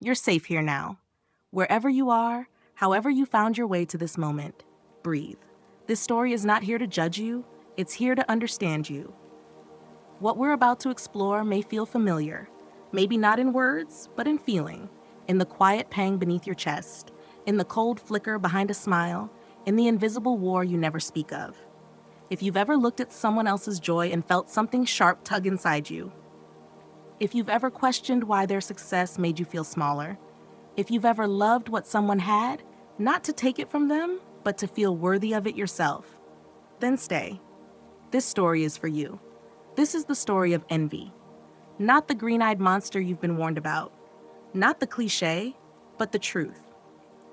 You're safe here now. Wherever you are, however you found your way to this moment, breathe. This story is not here to judge you, it's here to understand you. What we're about to explore may feel familiar, maybe not in words, but in feeling, in the quiet pang beneath your chest, in the cold flicker behind a smile, in the invisible war you never speak of. If you've ever looked at someone else's joy and felt something sharp tug inside you, if you've ever questioned why their success made you feel smaller, if you've ever loved what someone had, not to take it from them, but to feel worthy of it yourself, then stay. This story is for you. This is the story of envy. Not the green-eyed monster you've been warned about. Not the cliche, but the truth.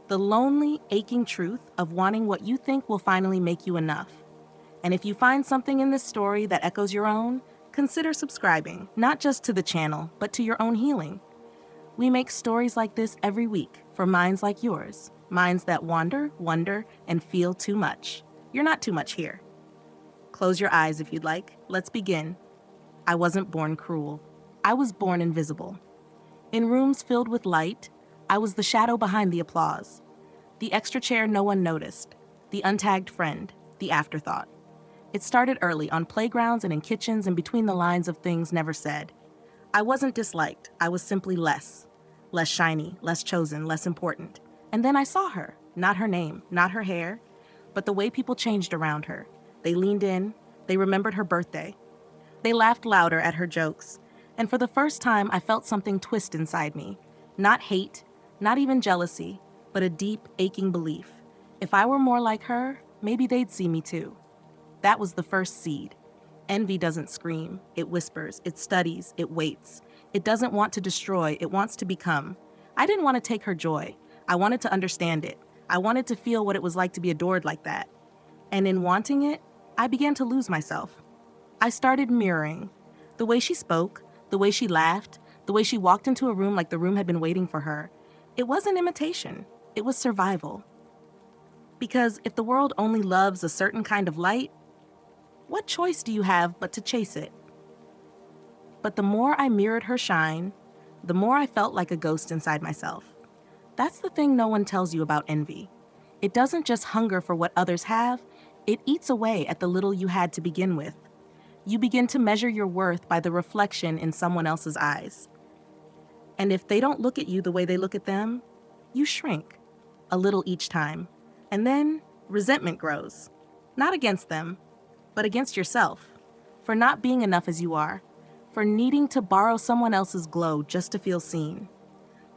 The lonely, aching truth of wanting what you think will finally make you enough. And if you find something in this story that echoes your own, consider subscribing, not just to the channel, but to your own healing. We make stories like this every week for minds like yours, minds that wander, wonder, and feel too much. You're not too much here. Close your eyes if you'd like. Let's begin. I wasn't born cruel. I was born invisible. In rooms filled with light, I was the shadow behind the applause. The extra chair no one noticed. The untagged friend. The afterthought. It started early, on playgrounds and in kitchens and between the lines of things never said. I wasn't disliked. I was simply less. Less shiny, less chosen, less important. And then I saw her. Not her name, not her hair, but the way people changed around her. They leaned in. They remembered her birthday. They laughed louder at her jokes. And for the first time, I felt something twist inside me. Not hate, not even jealousy, but a deep, aching belief. If I were more like her, maybe they'd see me too. That was the first seed. Envy doesn't scream. It whispers. It studies. It waits. It doesn't want to destroy. It wants to become. I didn't want to take her joy. I wanted to understand it. I wanted to feel what it was like to be adored like that. And in wanting it, I began to lose myself. I started mirroring. The way she spoke, the way she laughed, the way she walked into a room like the room had been waiting for her. It wasn't imitation. It was survival. Because if the world only loves a certain kind of light, what choice do you have but to chase it? But the more I mirrored her shine, the more I felt like a ghost inside myself. That's the thing no one tells you about envy. It doesn't just hunger for what others have, it eats away at the little you had to begin with. You begin to measure your worth by the reflection in someone else's eyes. And if they don't look at you the way they look at them, you shrink, a little each time. And then resentment grows, not against them, but against yourself, for not being enough as you are, for needing to borrow someone else's glow just to feel seen.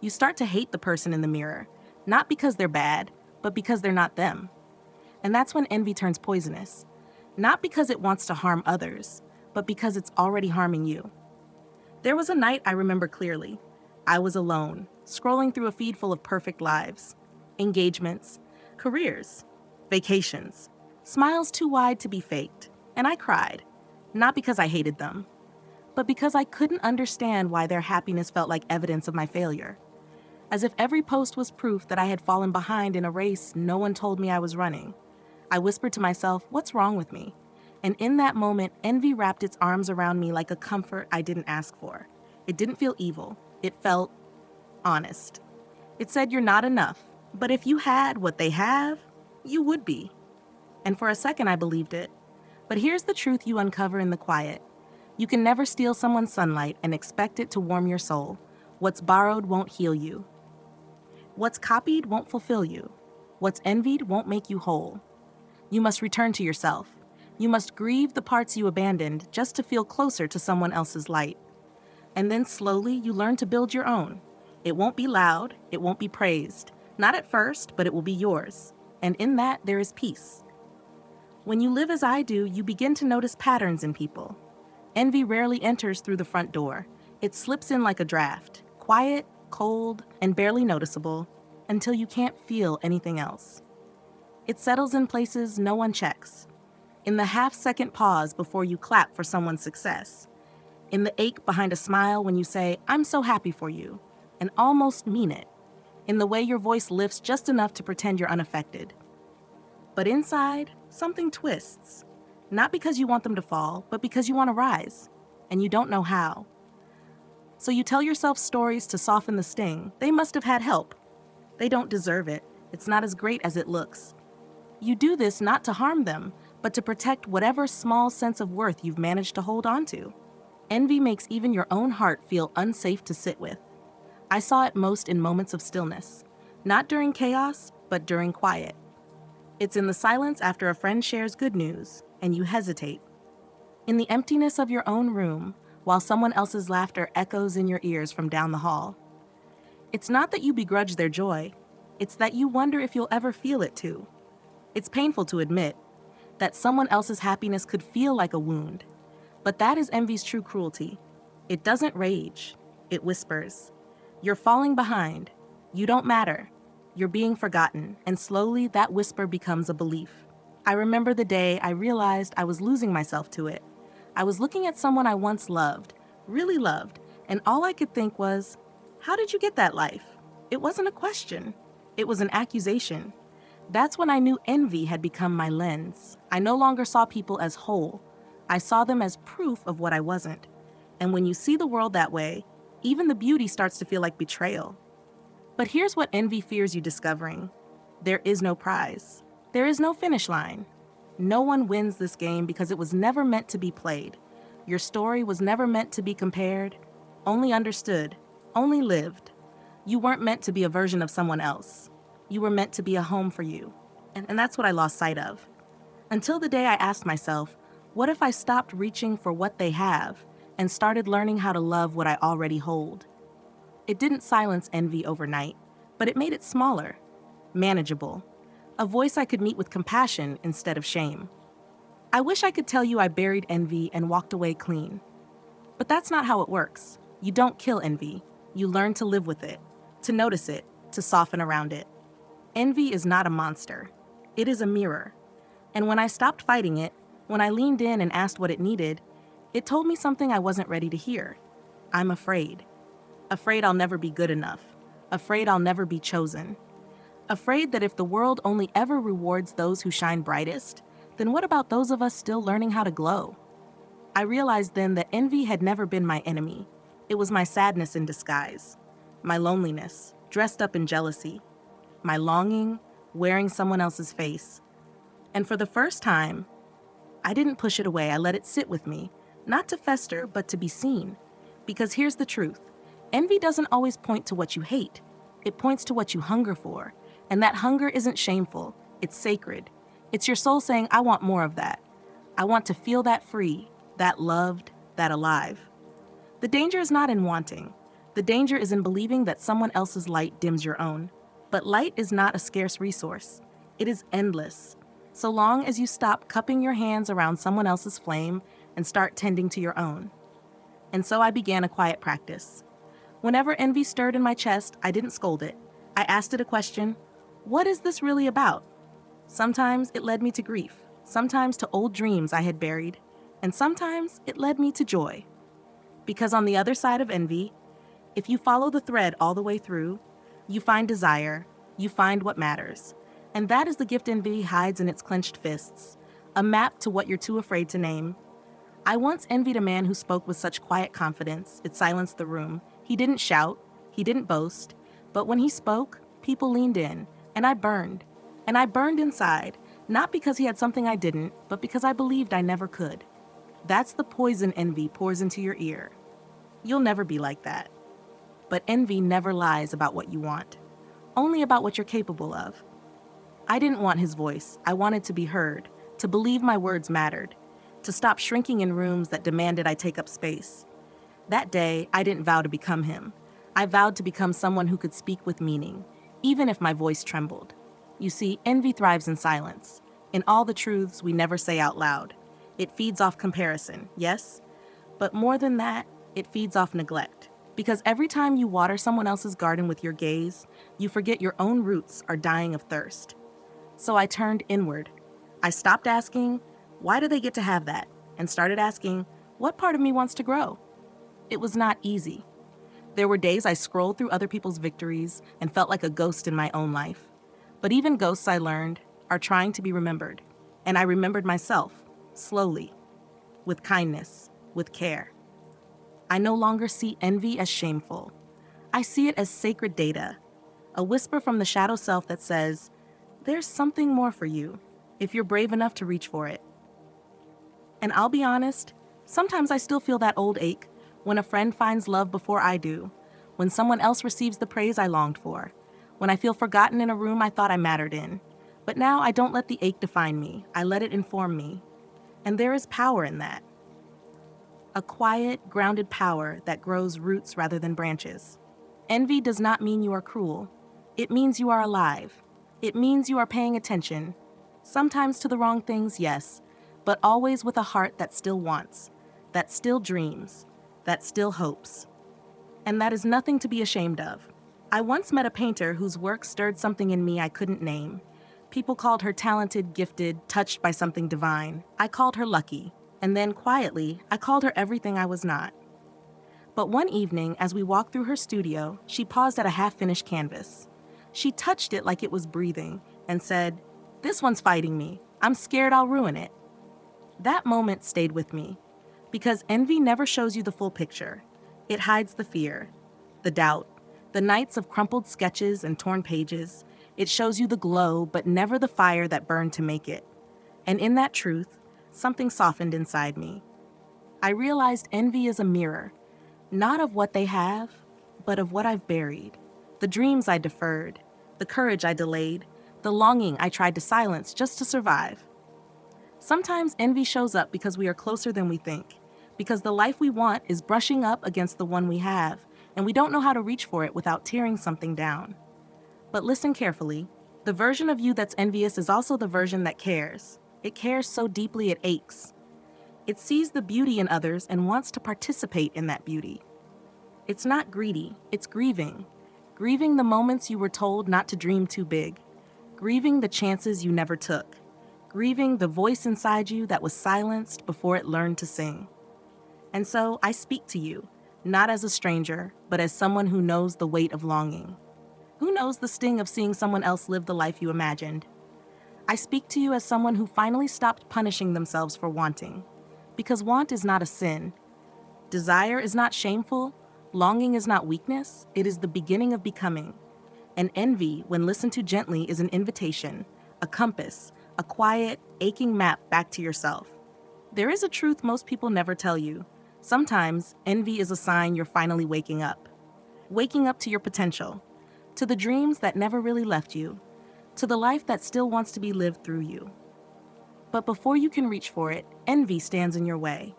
You start to hate the person in the mirror, not because they're bad, but because they're not them. And that's when envy turns poisonous, not because it wants to harm others, but because it's already harming you. There was a night I remember clearly. I was alone, scrolling through a feed full of perfect lives, engagements, careers, vacations, smiles too wide to be faked, and I cried, not because I hated them, but because I couldn't understand why their happiness felt like evidence of my failure. As if every post was proof that I had fallen behind in a race no one told me I was running. I whispered to myself, what's wrong with me? And in that moment, envy wrapped its arms around me like a comfort I didn't ask for. It didn't feel evil. It felt honest. It said, you're not enough, but if you had what they have, you would be. And for a second, I believed it. But here's the truth you uncover in the quiet. You can never steal someone's sunlight and expect it to warm your soul. What's borrowed won't heal you. What's copied won't fulfill you. What's envied won't make you whole. You must return to yourself. You must grieve the parts you abandoned just to feel closer to someone else's light. And then slowly you learn to build your own. It won't be loud, it won't be praised. Not at first, but it will be yours. And in that, there is peace. When you live as I do, you begin to notice patterns in people. Envy rarely enters through the front door. It slips in like a draft, quiet, cold, and barely noticeable, until you can't feel anything else. It settles in places no one checks. In the half-second pause before you clap for someone's success. In the ache behind a smile when you say, I'm so happy for you, and almost mean it. In the way your voice lifts just enough to pretend you're unaffected. But inside, something twists. Not because you want them to fall, but because you want to rise, and you don't know how. So you tell yourself stories to soften the sting. They must have had help. They don't deserve it. It's not as great as it looks. You do this not to harm them, but to protect whatever small sense of worth you've managed to hold on to. Envy makes even your own heart feel unsafe to sit with. I saw it most in moments of stillness, not during chaos, but during quiet. It's in the silence after a friend shares good news, and you hesitate. In the emptiness of your own room, while someone else's laughter echoes in your ears from down the hall. It's not that you begrudge their joy, it's that you wonder if you'll ever feel it too. It's painful to admit that someone else's happiness could feel like a wound, but that is envy's true cruelty. It doesn't rage, it whispers. You're falling behind, you don't matter, you're being forgotten, and slowly that whisper becomes a belief. I remember the day I realized I was losing myself to it. I was looking at someone I once loved, really loved, and all I could think was, how did you get that life? It wasn't a question. It was an accusation. That's when I knew envy had become my lens. I no longer saw people as whole. I saw them as proof of what I wasn't. And when you see the world that way, even the beauty starts to feel like betrayal. But here's what envy fears you discovering. There is no prize. There is no finish line. No one wins this game because it was never meant to be played. Your story was never meant to be compared, only understood, only lived. You weren't meant to be a version of someone else. You were meant to be a home for you. And that's what I lost sight of. Until the day I asked myself, what if I stopped reaching for what they have and started learning how to love what I already hold? It didn't silence envy overnight, but it made it smaller, manageable. A voice I could meet with compassion instead of shame. I wish I could tell you I buried envy and walked away clean. But that's not how it works. You don't kill envy. You learn to live with it, to notice it, to soften around it. Envy is not a monster. It is a mirror. And when I stopped fighting it, when I leaned in and asked what it needed, it told me something I wasn't ready to hear. I'm afraid. Afraid I'll never be good enough. Afraid I'll never be chosen. Afraid that if the world only ever rewards those who shine brightest, then what about those of us still learning how to glow? I realized then that envy had never been my enemy. It was my sadness in disguise, my loneliness, dressed up in jealousy, my longing, wearing someone else's face. And for the first time, I didn't push it away. I let it sit with me, not to fester, but to be seen. Because here's the truth. Envy doesn't always point to what you hate. It points to what you hunger for. And that hunger isn't shameful. It's sacred. It's your soul saying, I want more of that. I want to feel that free, that loved, that alive. The danger is not in wanting. The danger is in believing that someone else's light dims your own. But light is not a scarce resource. It is endless. So long as you stop cupping your hands around someone else's flame and start tending to your own. And so I began a quiet practice. Whenever envy stirred in my chest, I didn't scold it. I asked it a question. What is this really about? Sometimes it led me to grief, sometimes to old dreams I had buried, and sometimes it led me to joy. Because on the other side of envy, if you follow the thread all the way through, you find desire, you find what matters. And that is the gift envy hides in its clenched fists, a map to what you're too afraid to name. I once envied a man who spoke with such quiet confidence, it silenced the room. He didn't shout, he didn't boast, but when he spoke, people leaned in, and I burned. And I burned inside, not because he had something I didn't, but because I believed I never could. That's the poison envy pours into your ear. You'll never be like that. But envy never lies about what you want, only about what you're capable of. I didn't want his voice. I wanted to be heard, to believe my words mattered, to stop shrinking in rooms that demanded I take up space. That day, I didn't vow to become him. I vowed to become someone who could speak with meaning, even if my voice trembled. You see, envy thrives in silence, in all the truths we never say out loud. It feeds off comparison, yes? But more than that, it feeds off neglect. Because every time you water someone else's garden with your gaze, you forget your own roots are dying of thirst. So I turned inward. I stopped asking, why do they get to have that? And started asking, what part of me wants to grow? It was not easy. There were days I scrolled through other people's victories and felt like a ghost in my own life. But even ghosts, I learned, are trying to be remembered. And I remembered myself, slowly, with kindness, with care. I no longer see envy as shameful. I see it as sacred data, a whisper from the shadow self that says, there's something more for you, if you're brave enough to reach for it. And I'll be honest, sometimes I still feel that old ache when a friend finds love before I do, when someone else receives the praise I longed for, when I feel forgotten in a room I thought I mattered in. But now I don't let the ache define me, I let it inform me. And there is power in that. A quiet, grounded power that grows roots rather than branches. Envy does not mean you are cruel. It means you are alive. It means you are paying attention. Sometimes to the wrong things, yes, but always with a heart that still wants, that still dreams, that still hopes. And that is nothing to be ashamed of. I once met a painter whose work stirred something in me I couldn't name. People called her talented, gifted, touched by something divine. I called her lucky. And then, quietly, I called her everything I was not. But one evening, as we walked through her studio, she paused at a half-finished canvas. She touched it like it was breathing and said, "This one's fighting me. I'm scared I'll ruin it." That moment stayed with me, because envy never shows you the full picture. It hides the fear, the doubt, the nights of crumpled sketches and torn pages. It shows you the glow, but never the fire that burned to make it. And in that truth, something softened inside me. I realized envy is a mirror, not of what they have, but of what I've buried. The dreams I deferred, the courage I delayed, the longing I tried to silence just to survive. Sometimes envy shows up because we are closer than we think, because the life we want is brushing up against the one we have, and we don't know how to reach for it without tearing something down. But listen carefully. The version of you that's envious is also the version that cares. It cares so deeply it aches. It sees the beauty in others and wants to participate in that beauty. It's not greedy, it's grieving. Grieving the moments you were told not to dream too big. Grieving the chances you never took. Grieving the voice inside you that was silenced before it learned to sing. And so I speak to you, not as a stranger, but as someone who knows the weight of longing. Who knows the sting of seeing someone else live the life you imagined? I speak to you as someone who finally stopped punishing themselves for wanting. Because want is not a sin. Desire is not shameful. Longing is not weakness. It is the beginning of becoming. And envy, when listened to gently, is an invitation, a compass, a quiet, aching map back to yourself. There is a truth most people never tell you. Sometimes, envy is a sign you're finally waking up. Waking up to your potential, to the dreams that never really left you, to the life that still wants to be lived through you. But before you can reach for it, envy stands in your way,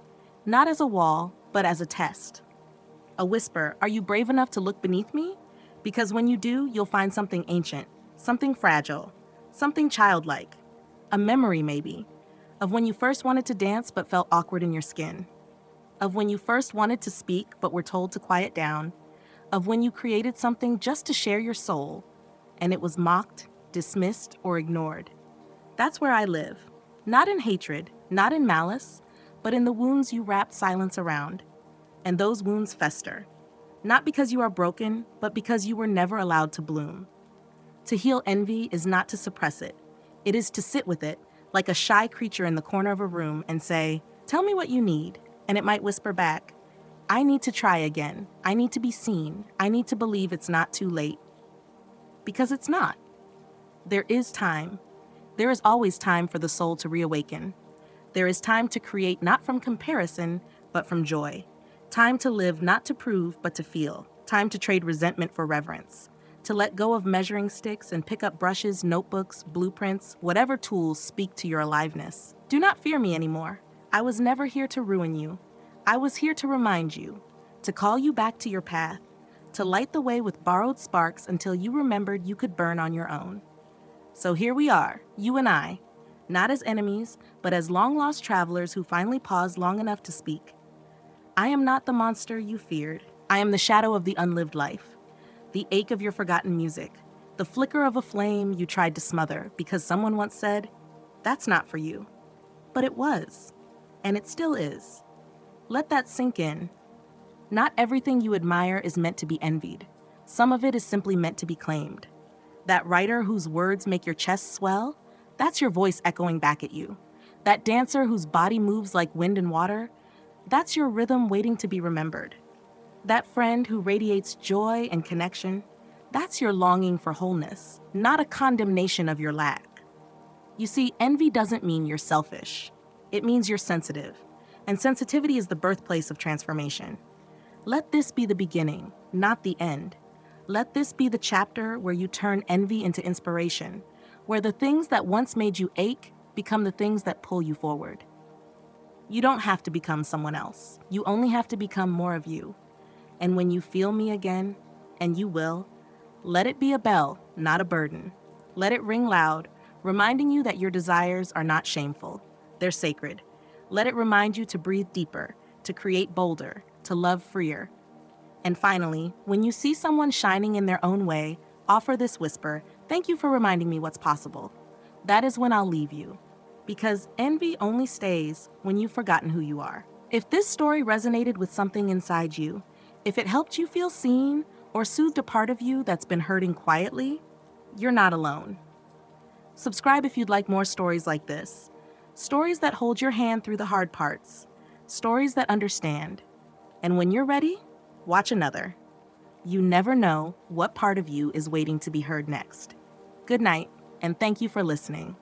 not as a wall, but as a test. A whisper, "Are you brave enough to look beneath me?" Because when you do, you'll find something ancient, something fragile, something childlike. A memory, maybe, of when you first wanted to dance but felt awkward in your skin. Of when you first wanted to speak but were told to quiet down. Of when you created something just to share your soul, and it was mocked, dismissed, or ignored. That's where I live. Not in hatred, not in malice, but in the wounds you wrapped silence around. And those wounds fester. Not because you are broken, but because you were never allowed to bloom. To heal envy is not to suppress it. It is to sit with it, like a shy creature in the corner of a room, and say, "Tell me what you need." And it might whisper back, "I need to try again. I need to be seen. I need to believe it's not too late." Because it's not. There is time. There is always time for the soul to reawaken. There is time to create not from comparison, but from joy. Time to live not to prove, but to feel. Time to trade resentment for reverence. To let go of measuring sticks and pick up brushes, notebooks, blueprints, whatever tools speak to your aliveness. Do not fear me anymore. I was never here to ruin you. I was here to remind you, to call you back to your path, to light the way with borrowed sparks until you remembered you could burn on your own. So here we are, you and I, not as enemies, but as long-lost travelers who finally paused long enough to speak. I am not the monster you feared. I am the shadow of the unlived life, the ache of your forgotten music, the flicker of a flame you tried to smother because someone once said, "That's not for you." But it was, and it still is. Let that sink in. Not everything you admire is meant to be envied. Some of it is simply meant to be claimed. That writer whose words make your chest swell, that's your voice echoing back at you. That dancer whose body moves like wind and water, that's your rhythm waiting to be remembered. That friend who radiates joy and connection, that's your longing for wholeness, not a condemnation of your lack. You see, envy doesn't mean you're selfish. It means you're sensitive. And sensitivity is the birthplace of transformation. Let this be the beginning, not the end. Let this be the chapter where you turn envy into inspiration, where the things that once made you ache become the things that pull you forward. You don't have to become someone else. You only have to become more of you. And when you feel me again, and you will, let it be a bell, not a burden. Let it ring loud, reminding you that your desires are not shameful. They're sacred. Let it remind you to breathe deeper, to create bolder, to love freer. And finally, when you see someone shining in their own way, offer this whisper, "Thank you for reminding me what's possible." That is when I'll leave you. Because envy only stays when you've forgotten who you are. If this story resonated with something inside you, if it helped you feel seen or soothed a part of you that's been hurting quietly, you're not alone. Subscribe if you'd like more stories like this. Stories that hold your hand through the hard parts. Stories that understand. And when you're ready, watch another. You never know what part of you is waiting to be heard next. Good night, and thank you for listening.